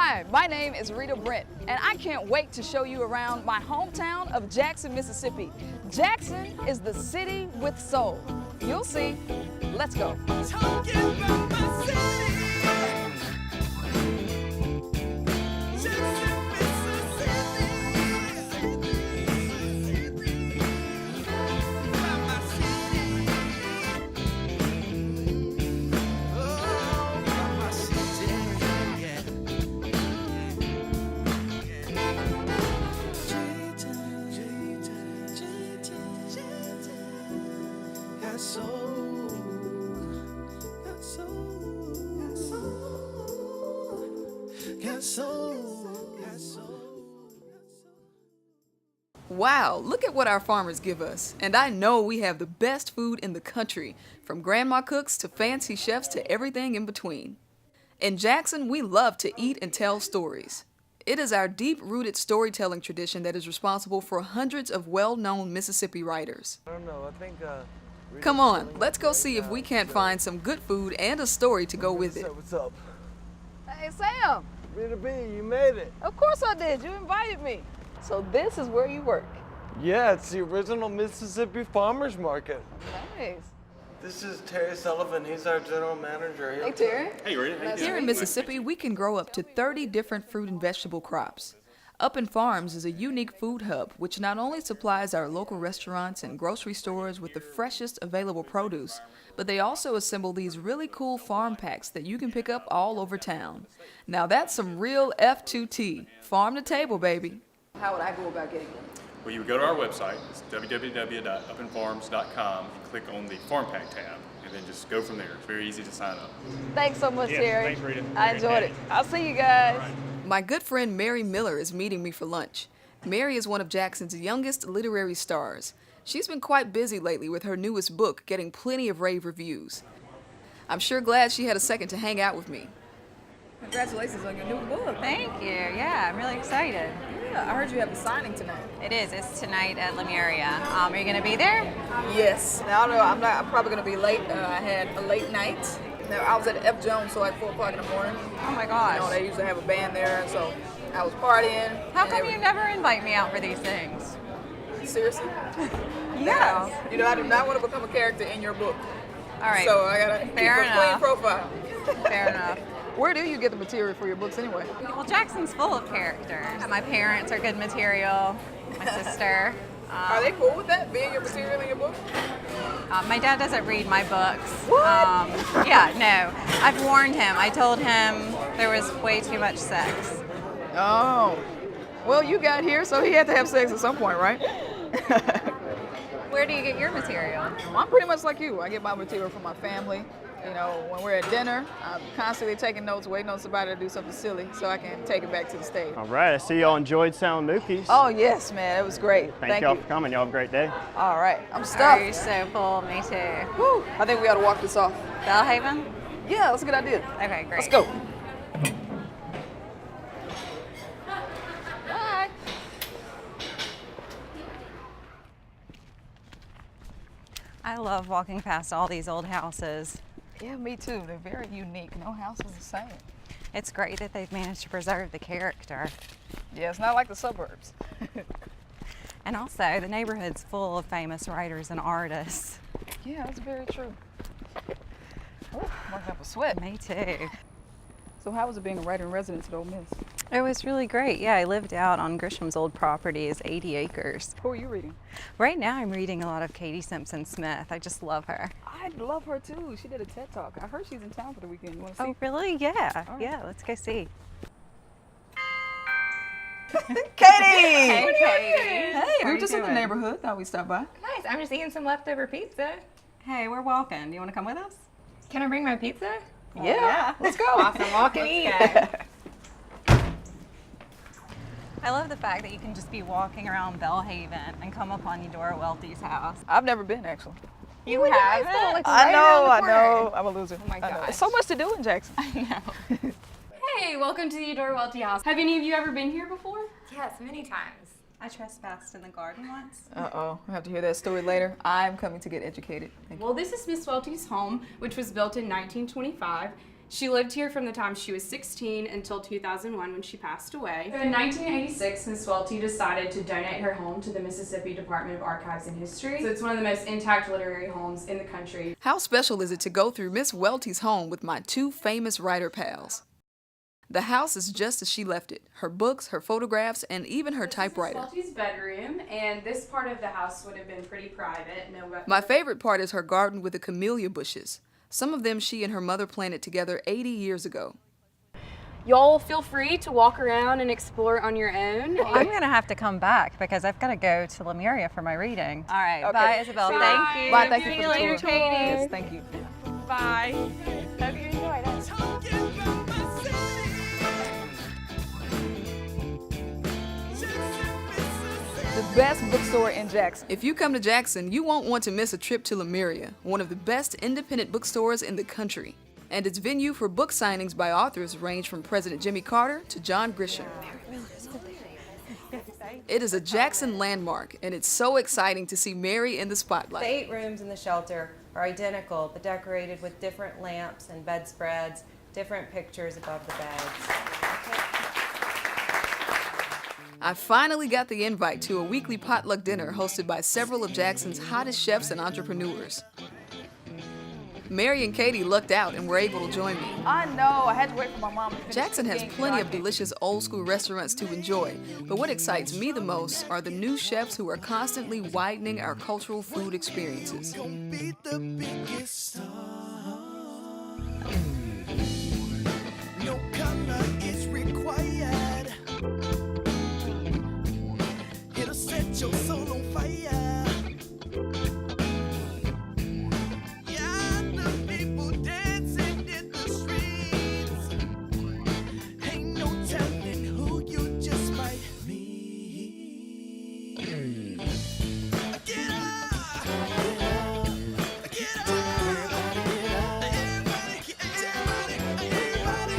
Hi, my name is Rita Brent, and I can't wait to show you around my hometown of Jackson, Mississippi. Jackson is the city with soul. You'll see. Let's go. Talking about my city. Wow, look at what our farmers give us. And I know we have the best food in the country, from grandma cooks to fancy chefs to everything in between. In Jackson, we love to eat and tell stories. It is our deep-rooted storytelling tradition that is responsible for hundreds of well-known Mississippi writers. I don't know, I think, Come on, let's go see if we can't find some good food and a story to go with it. What's up? Hey, Sam! Rita B, you made it. Of course I did. You invited me. So this is where you work. Yeah, it's the original Mississippi Farmers Market. Nice. This is Terry Sullivan. He's our general manager here. Hey, Terry. Hey, Rita. Here in Mississippi, we can grow up to 30 different fruit and vegetable crops. Up in Farms is a unique food hub which not only supplies our local restaurants and grocery stores with the freshest available produce, but they also assemble these really cool farm packs that you can pick up all over town. Now that's some real F2T, farm to table, baby. How would I go about getting them? Well, you would go to our website, it's www.upinfarms.com, and click on the Farm Pack tab, and then just go from there. It's very easy to sign up. Thanks so much, Terry. Thanks, Rita. I enjoyed it. I'll see you guys. Right. My good friend Mary Miller is meeting me for lunch. Mary is one of Jackson's youngest literary stars. She's been quite busy lately with her newest book, getting plenty of rave reviews. I'm sure glad she had a second to hang out with me. Congratulations on your new book. Thank you. Yeah, I'm really excited. Yeah, I heard you have a signing tonight. It is. It's tonight at Lemuria. Are you going to be there? Yes. Now, I don't know, I'm probably going to be late. I had a late night. Now, I was at F. Jones, so like 4 o'clock in the morning. Oh my gosh. You know, they usually have a band there, and so I was partying. How come you never invite me out for these things? Seriously? Yes. You know, I do not want to become a character in your book. All right. So I got to keep a clean profile. Fair enough. Where do you get the material for your books anyway? Well, Jackson's full of characters. My parents are good material. My sister. Are they cool with that, being your material in your book? My dad doesn't read my books. What? Yeah, no. I've warned him. I told him there was way too much sex. Oh. Well, you got here, so he had to have sex at some point, right? Where do you get your material? I'm pretty much like you. I get my material from my family. You know, when we're at dinner, I'm constantly taking notes, waiting on somebody to do something silly so I can take it back to the stage. All right, I see y'all enjoyed Sound Mookies. Oh, yes, man. It was great. Thank y'all for coming. Y'all have a great day. All right. I'm Are stuffed. you so full? Me too. Whew. I think we ought to walk this off. Bellhaven? Yeah, that's a good idea. Okay, great. Let's go. Bye. I love walking past all these old houses. Yeah, me too. They're very unique. No house is the same. It's great that they've managed to preserve the character. Yeah, it's not like the suburbs. And also, the neighborhood's full of famous writers and artists. Yeah, that's very true. Oh, I'm working up a sweat. Me too. So how was it being a writer in residence at Ole Miss? It was really great. Yeah, I lived out on Grisham's old property. It's 80 acres. Who are you reading? Right now, I'm reading a lot of Katie Simpson Smith. I just love her. I love her too. She did a TED Talk. I heard she's in town for the weekend. You want to see? Oh, really? Yeah. All right. Yeah, let's go see. Katie! Hey, Katie. Hey, How we are were you just in the doing? neighborhood. Thought we'd stop by. Nice. I'm just eating some leftover pizza. Hey, we're walking. Do you want to come with us? Can I bring my pizza? Yeah, let's go. Awesome. Walk and eat. I love the fact that you can just be walking around Bellhaven and come upon Eudora Welty's house. I've never been actually. You have Like, it? I right around the know. corner. I'm a loser. Oh my I know. gosh. There's so much to do in Jackson. I know. Hey, welcome to the Eudora Welty house. Have any of you ever been here before? Yes, many times. I trespassed in the garden once. Uh-oh. We'll have to hear that story later. I'm coming to get educated. Thank you. Well, this is Miss Welty's home, which was built in 1925. She lived here from the time she was 16 until 2001 when she passed away. So in 1986, Miss Welty decided to donate her home to the Mississippi Department of Archives and History. So it's one of the most intact literary homes in the country. How special is it to go through Miss Welty's home with my two famous writer pals? The house is just as she left it. Her books, her photographs, and even her typewriter. This is Miss Welty's bedroom, and this part of the house would have been pretty private. My favorite part is her garden with the camellia bushes. Some of them she and her mother planted together 80 years ago. Y'all feel free to walk around and explore on your own. Well, I'm going to have to come back because I've got to go to Lemuria for my reading. All right. Okay. Bye, Isabel. Bye. Thank you. Bye. Thank you See for you the later, tour. Katie. Yes, thank you. Bye. Hope you enjoyed it. The best bookstore in Jackson. If you come to Jackson, you won't want to miss a trip to Lemuria, one of the best independent bookstores in the country. And its venue for book signings by authors range from President Jimmy Carter to John Grisham. It is a Jackson landmark, and it's so exciting to see Mary in the The spotlight. 8 rooms in the shelter are identical, but decorated with different lamps and bedspreads, different pictures above the beds. I finally got the invite to a weekly potluck dinner hosted by several of Jackson's hottest chefs and entrepreneurs. Mary and Katie lucked out and were able to join me. I know. I had to wait for my mom to finish Jackson has cooking, plenty so I of delicious old school restaurants to enjoy, but what excites me the most are the new chefs who are constantly widening our cultural food experiences. No color is required. It'll set your soul on fire. Yeah, the people dancing in the streets. Ain't no telling who you just might meet. Get up, get up, everybody,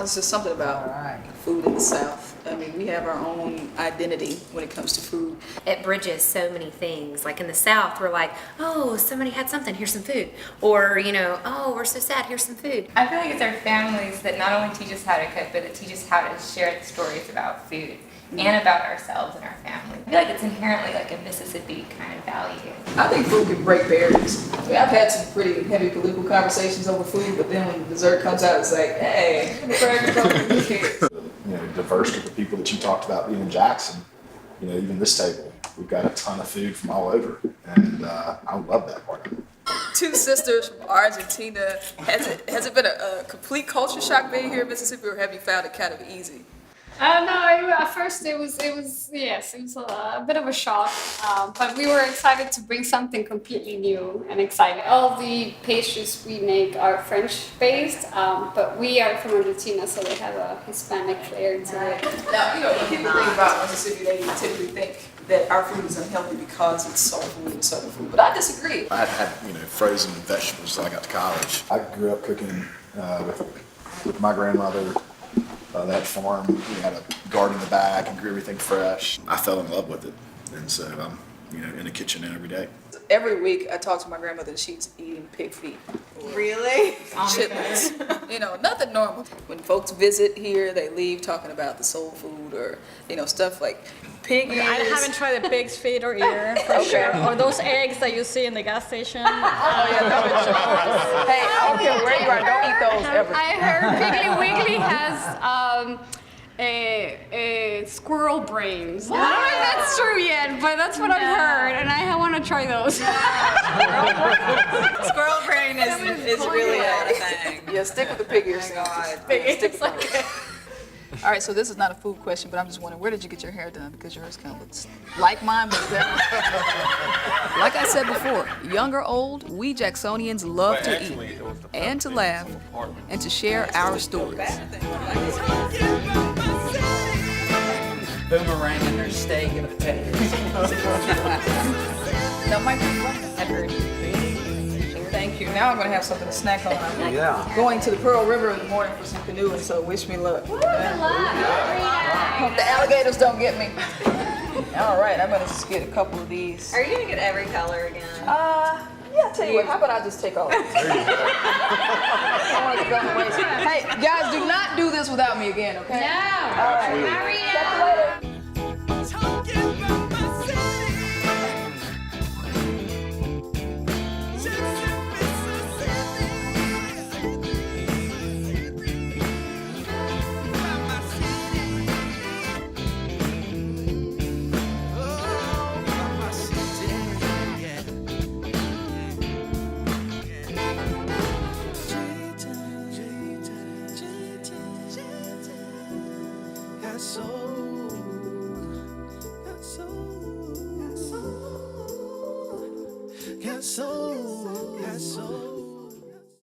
It's just something about food in the South. I mean, we have our own identity when it comes to food. It bridges so many things. Like in the South, we're like, oh, somebody had something, here's some food. Or, you know, oh, we're so sad, here's some food. I feel like it's our families that not only teach us how to cook, but that teach us how to share the stories about food and about ourselves and our family. I feel like it's inherently like a Mississippi kind of value. I think food can break barriers. I mean, I've had some pretty heavy political conversations over food, but then when the dessert comes out, it's like, hey, who cares? You know, diverse group of people that you talked about being in Jackson. You know, even this table, we've got a ton of food from all over, and I love that part of it. Two sisters from Argentina. Has it been a complete culture shock being here in Mississippi, or have you found it kind of easy? No, at first it was a bit of a shock, but we were excited to bring something completely new and exciting. All the pastries we make are French based, but we are from Argentina, so they have a Hispanic flair to it. Now, you know, when people think about Mississippi, they typically think that our food is unhealthy because it's soul food and southern food, but I disagree. I had frozen vegetables till I got to college. I grew up cooking with my grandmother. That farm, we had a garden in the back and grew everything fresh. I fell in love with it, and so I'm, in the kitchen every day. Every week I talk to my grandmother and she's eating pig feet. Really? Chitlins. Nothing normal. When folks visit here, they leave talking about the soul food or, stuff like pig ears. I haven't tried the pig's feet or ear, for sure. Or those eggs that you see in the gas station. Hey, I don't care where you are, don't eat those ever. I heard Piggly Wiggly has a squirrel brains. I don't know if that's true yet, but that's what I've heard, and I want to try those. Squirrel brain is really a thing. Yeah, stick with the pig ears. Stick with the All right, so this is not a food question, but I'm just wondering, where did you get your hair done? Because yours kind of looks like mine, but better. Like I said before, young or old, we Jacksonians love to eat and to laugh and to share our stories. Boomerang and their steak and potatoes. Now, Mike, I've heard Thank you. Now I'm gonna have something to snack on. I'm Yeah. going to the Pearl River in the morning for some canoeing, so wish me luck. Good luck. Hope the alligators don't get me. All right, I'm gonna just get a couple of these. Are you gonna get every color again? Yeah, I'll tell you what, how about I just take all of these? I want to go on the waist. Hey, guys, do not do this without me again, okay? No. All right. Maria. Catch you later.